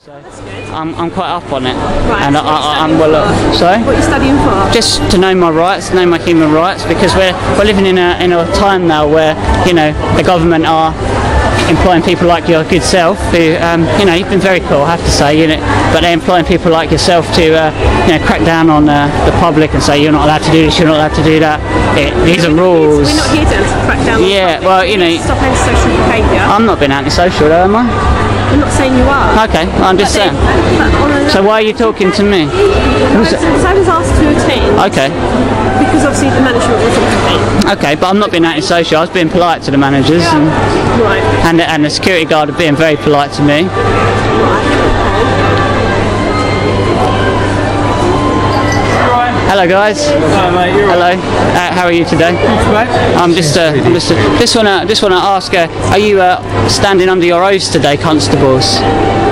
So I'm quite up on it, right, and so I'm well. Sorry. What are you studying for? Just to know my rights, know my human rights, because we're living in a time now where the government are employing people like your good self, who you've been very cool, I have to say, but they're employing people like yourself to crack down on the public and say you're not allowed to do this, you're not allowed to do that. These are rules. We're not here to crack down on the public. Well, stop antisocial behaviour. I'm not being antisocial though, am I? I'm not saying you are. Okay, I'm just saying. So why are you talking to me? I was asked to attend. Okay. Because obviously the management wasn't happy. Okay, but I'm not being antisocial. I was being polite to the managers, Right. and the security guard are being very polite to me. Hello guys. Hello mate, you're Hello. How are you today? I'm just want to ask. Are you standing under your oaths today, constables?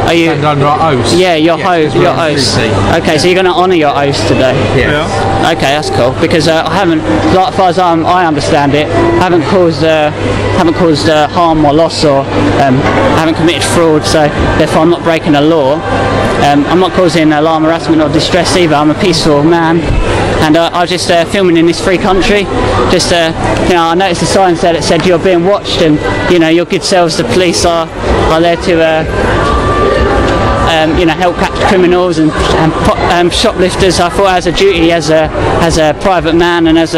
Are you standing under our oaths? Yeah, your oaths. Okay, so you're going to honour your oaths today. Yeah. Okay, that's cool. Because I haven't, as far as I understand it, haven't caused harm or loss, or haven't committed fraud. So therefore, I'm not breaking the law. I'm not causing alarm, harassment or distress either. I'm a peaceful man, and I was just filming in this free country. Just I noticed a sign that said you're being watched, and your good selves, the police, are there to help catch criminals and shoplifters. I thought as a duty, as a private man, and as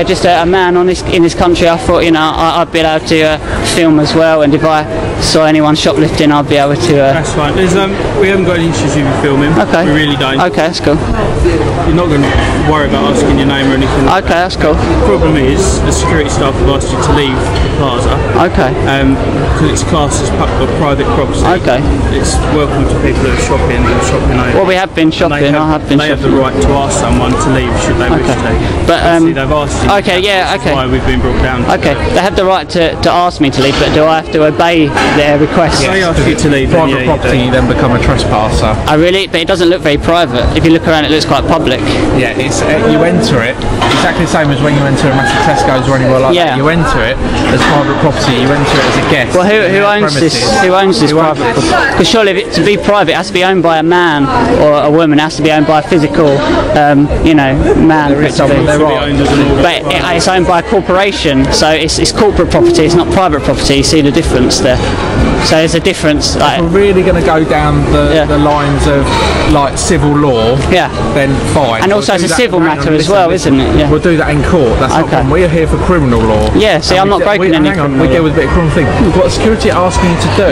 just a man in this country, I thought I'd be able to film as well, and if I saw anyone shoplifting, I'd be able to. That's fine. We haven't got any issues with you filming. Okay. We really don't. Okay, that's cool. You're not going to worry about asking your name or anything. Okay, that's cool. The problem is the security staff have asked you to leave the plaza. Okay. Because it's classed as private property. Okay. It's welcome to people who are shopping over. Well, we have been shopping. They have the right to ask someone to leave should they wish to. But obviously they've asked you. Okay, yeah, okay. That's why we've been brought down. Okay, they have the right to ask me to leave, but do I have to obey their request? They ask you to leave. Private property, you then become a trespasser. Oh really? But it doesn't look very private. If you look around, it looks quite public. Yeah, it's you enter it exactly the same as when you enter a massive Tesco's or anywhere like that. You enter it as private property. You enter it as a guest. Well, who owns this? Who owns this private property? Because surely, to be private, it has to be owned by a man or a woman. It has to be owned by a physical, man. There is someone there, but it's owned by a corporation, so it's corporate property. It's not private property. You see the difference there. So there's a difference. If we're really going to go down the lines of like civil law, then fine. And also it's a civil matter as well, isn't it? Yeah. We'll do that in court. That's not a problem. We're here for criminal law. Yeah. See, I'm not breaking any. We deal with a bit of criminal thing. What security are asking you to do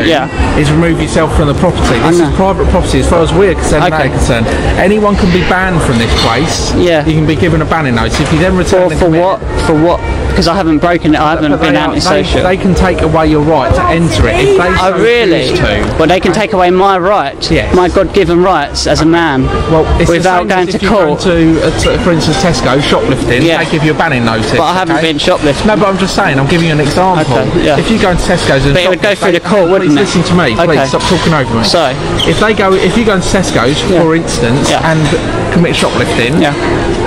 is remove yourself from the property. This is private property, as far as we're concerned. They're concerned. Anyone can be banned from this place. Yeah. You can be given a banning notice if you then return. For what? For what? Because I haven't broken it. I haven't been antisocial. They can take away your right to enter it if they so really? Well, they can take away my right, my God-given rights as a man, without going to court. For instance, Tesco shoplifting, they give you a banning notice. But I haven't been shoplifting. No, but I'm just saying, I'm giving you an example. If you go into Tesco's and but it would go through the court, wouldn't it? Listen to me, please, stop talking over me. Sorry. If you go into Tesco's, for instance, and commit shoplifting,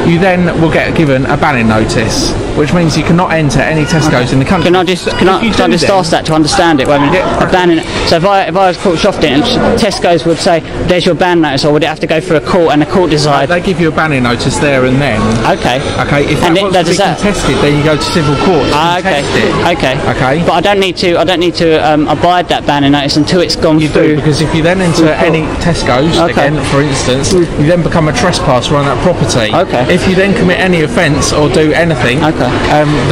you then will get given a banning notice, which means you cannot enter any Tesco's in the country. Can I just ask that to understand it? A banning. So if I was caught shoplifting, Tesco's would say, "There's your ban notice," or would it have to go through a court and a court decide? They give you a banning notice there and then. Okay. Okay. If that wants to be contested, then you go to civil court. Okay. But I don't need to abide that banning notice until it's gone through. You do, because if you then enter any Tesco's again, for instance, you then become a trespasser on that property. Okay. If you then commit any offence or do anything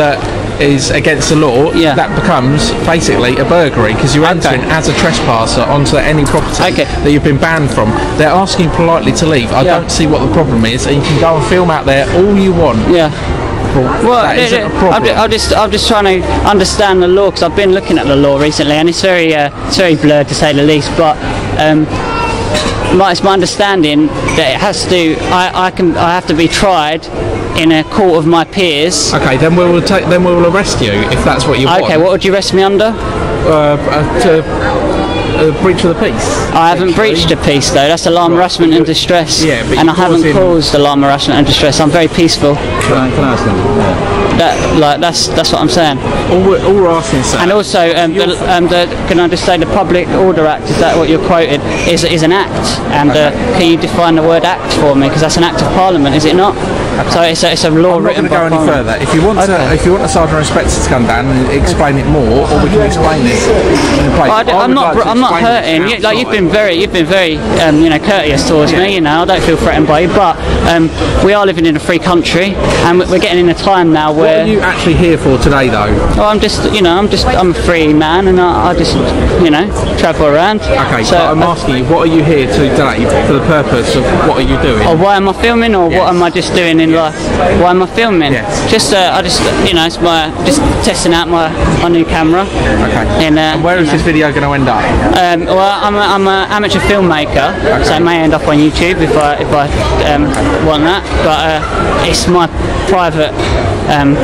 that is against the law, that becomes basically a burglary, because you're entering as a trespasser onto any property that you've been banned from. They're asking you politely to leave. I don't see what the problem is, and you can go and film out there all you want. Well, I'm just trying to understand the law, because I've been looking at the law recently, and it's very blurred to say the least. But it's my understanding that it has to. I have to be tried in a court of my peers. Okay, then we will arrest you if that's what you want. Okay, what would you arrest me under? a breach of the peace. I haven't breached the peace though. That's alarm, harassment and distress. Yeah, but and I haven't caused alarm, harassment and distress. I'm very peaceful. Can I ask them? That's what I'm saying. All we're asking, sir. And also, can I just say the Public Order Act, is that what you're quoted, is an act, and can you define the word act for me, because that's an act of Parliament, is it not? So it's a law written by Parliament. I'm not going to go any further. If you want a sergeant or inspector to come down and explain it more, or we can explain this in the place. I'm not hurting. You've been very courteous towards me. I don't feel threatened by you, but we are living in a free country, and we're getting in a time now where. What are you actually here for today, though? Well, I'm a free man, and I just travel around. Okay, so I'm asking you, what are you here today for the purpose of? What are you doing? Or why am I filming, or what am I just doing in life? Why am I filming? Yes. Just it's just testing out my new camera. Okay. And where is this video going to end up? Well, I'm an amateur filmmaker, so it may end up on YouTube if I want that. But it's my private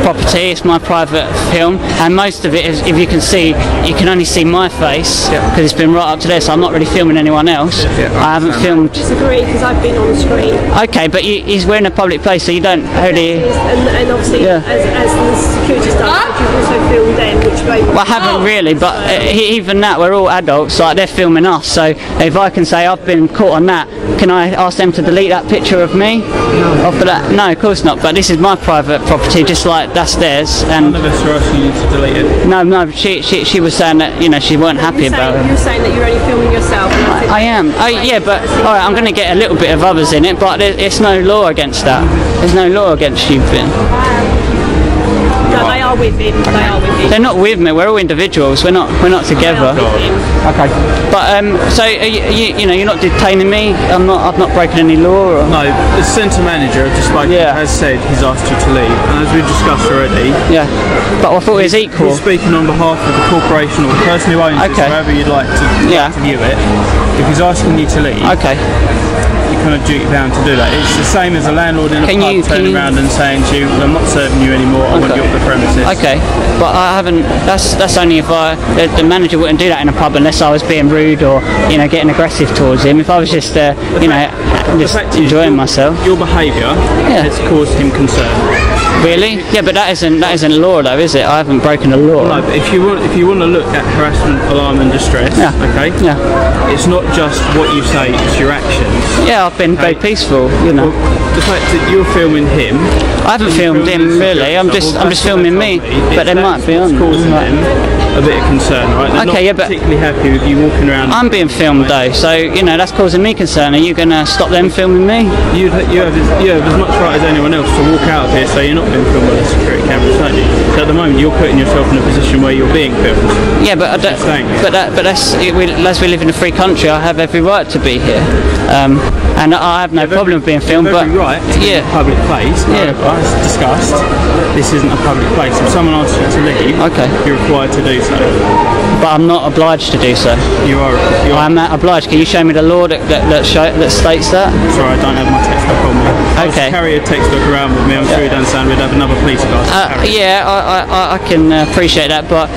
property. It's my private film, and most of it is, if you can see, you can only see my face because it's been right up to there. So I'm not really filming anyone else. I haven't filmed. I disagree, because I've been on the screen. Okay, but we're in a public place, so you don't really. And obviously, as the security staff, you've also filmed them, which may. Well, I haven't really, but even that, we're all adults. Like, they're filming us, so if I can say I've been caught on that, can I ask them to delete that picture of me? No. Off of that? No, of course not. But this is my private property, just like that's theirs. And none of us are asking you to delete it. No. She was saying that she weren't happy about it. You're saying that you're only filming yourself. I am. Yeah, but all right, I'm going to get a little bit of others in it, but it's no law against that. There's no law against you, Finn. No, they are with him. They are with him. They're not with me. We're all individuals. We're not together. Okay. But so you're not detaining me. I've not broken any law. Or? No, the centre manager, just like has said, he's asked you to leave, and as we've discussed already. Yeah. But I thought it was equal. He's speaking on behalf of the corporation or the person who owns it, however you'd like to view it. If he's asking you to leave. Okay. You're kind of duty bound to do that. It's the same as a landlord in a pub turning around and saying to you, I'm not serving you anymore, I want you off the premises. Okay, but I haven't, that's only if the manager wouldn't do that in a pub unless I was being rude or, getting aggressive towards him. If I was just, just enjoying myself. Your behaviour has caused him concern. Really? Yeah, but that isn't law though, is it? I haven't broken the law. No, but if you want to look at harassment, alarm and distress, okay? Yeah. It's not just what you say, it's your actions. Yeah, I've been very peaceful, Well, the fact that you're filming him. I haven't filmed him really. I'm just filming me. But they might be on. Causing them a bit of concern, right? They're not particularly happy with you walking around. I'm being filmed though, so that's causing me concern. Are you going to stop them filming me? You have as much right as anyone else to walk out of here, so you're not being filmed by the security cameras, don't you? So at the moment you're putting yourself in a position where you're being filmed. Yeah, but that's as we live in a free country, I have every right to be here, and I have no problem with being filmed. But right to be in a public place. However, as discussed, this isn't a public place. If someone asks you to leave, you're required to do so. But I'm not obliged to do so. You are. I'm not obliged. Can you show me the law that states that? Sorry, I don't have my textbook on me. Okay. I'll carry a textbook around with me. I'm sure you don't understand. We'd have another police guard. I can appreciate that, but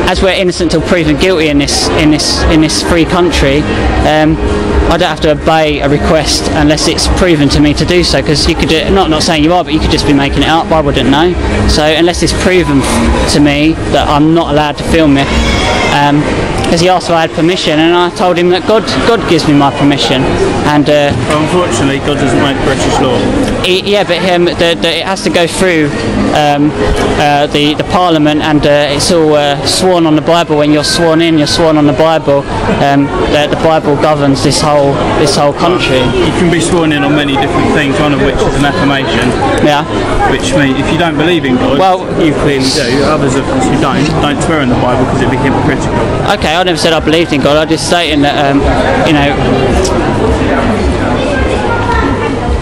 as we're innocent till proven guilty in this free country, I don't have to obey a request unless it's proven to me to do so. Because you could not saying you are, but you could just be making it up. I wouldn't know. So unless it's proven to me that I'm not allowed to film it. Because he asked if I had permission, and I told him that God gives me my permission. And unfortunately, God doesn't make British law. But it has to go through the Parliament, and it's all sworn on the Bible. When you're sworn in, you're sworn on the Bible. The Bible governs this whole country. You can be sworn in on many different things, one of which is an affirmation. Yeah. Which means if you don't believe in God, you clearly do. Others of us who don't swear in the Bible because it'd be hypocritical. Okay, I never said I believed in God. I just stating that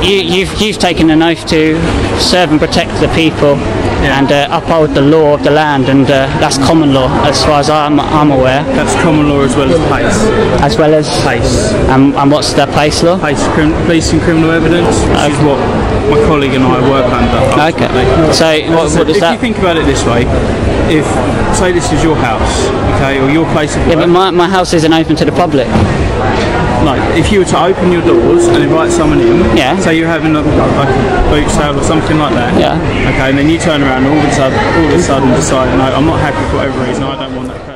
you've taken an oath to serve and protect the people and uphold the law of the land, and that's common law as far as I'm aware. That's common law as well as PACE. As well as PACE. And what's the PACE law? PACE, Police and Criminal Evidence, which is what my colleague and I work under. Okay. So what does that? If you think about it this way, if say this is your house, okay, or your place of work. Yeah, but my house isn't open to the public. No, if you were to open your doors and invite someone in, say you're having like a boot sale or something like that, okay, and then you turn around and all of a sudden decide, no, I'm not happy for whatever reason, I don't want that person.